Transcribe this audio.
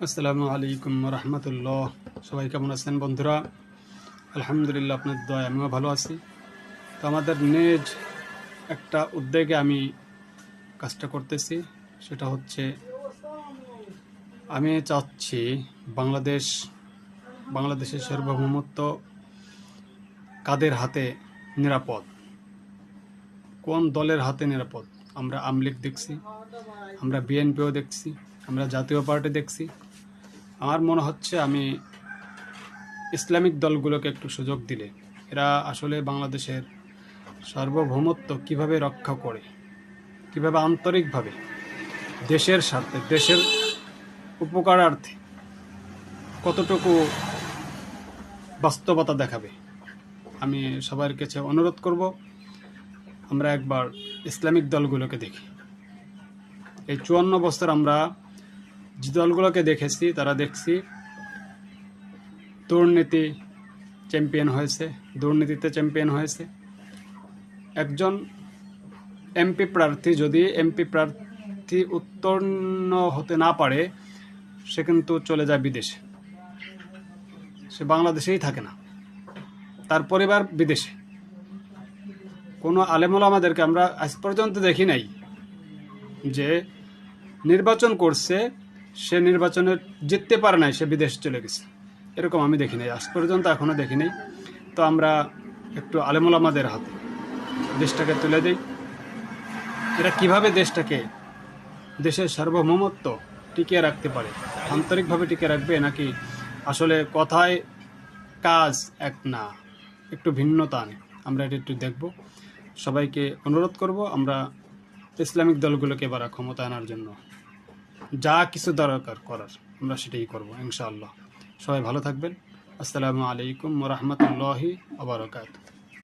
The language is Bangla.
আসসালামু আলাইকুম রহমতুল্লাহ। সবাই কেমন আছেন বন্ধুরা? আলহামদুলিল্লাহ, আপনার দোয়ায় আমিও ভালো আছি। তো আমাদের নিজ একটা উদ্যোগে আমি কাজটা করতেছি, সেটা হচ্ছে আমি চাচ্ছি বাংলাদেশের সার্বভৌমত্ব কাদের হাতে নিরাপদ, কোন দলের হাতে নিরাপদ? আমরা আওয়ামী লীগ দেখছি, আমরা বিএনপিও দেখছি, আমরা জাতীয় পার্টি দেখছি। আমার মনে হচ্ছে আমি ইসলামিক দলগুলোকে একটু সুযোগ দিলে এরা আসলে বাংলাদেশের সার্বভৌমত্ব কিভাবে রক্ষা করে, কিভাবে আন্তরিকভাবে দেশের স্বার্থে, দেশের উপকারার্থে কতটুকু বাস্তবতা দেখাবে। আমি সবার কাছে অনুরোধ করব, আমরা একবার ইসলামিক দলগুলোকে দেখি। এই 54 বছর আমরা যে দলগুলোকে দেখেছি, তারা দেখছি দুর্নীতিতে চ্যাম্পিয়ন হয়েছে। একজন এমপি প্রার্থী যদি এমপি প্রার্থী উত্তীর্ণ হতে না পারে, সে কিন্তু চলে যায় বিদেশে, সে বাংলাদেশেই থাকে না, তার পরিবার বিদেশে। কোনো আলেমুল আমাদেরকে আমরা আজ পর্যন্ত দেখি নাই যে নির্বাচন করছে, সে নির্বাচনে জিততে পারে নাই, সে বিদেশ চলে গেছে, এরকম আমি দেখি নাই আজ পর্যন্ত, এখনও দেখি নাই। তো আমরা একটু আলেমুল আমাদের হাতে দেশটাকে তুলে দিই। এরা কিভাবে দেশের সার্বভৌমত্ব টিকিয়ে রাখতে পারে, আন্তরিকভাবে টিকিয়ে রাখবে, নাকি আসলে কথায় কাজ এক না, একটু ভিন্নতা আনে? আমরা এটা একটু দেখব। সবাইকে অনুরোধ করব, আমরা ইসলামিক দলগুলোকে এবার ক্ষমতা আনার জন্য যা কিছু দরকার করার আমরা সেটাই করব ইনশাআল্লাহ। সবাই ভালো থাকবেন। আসসালামু আলাইকুম ওয়া রাহমাতুল্লাহি ওয়া বারাকাতুহু।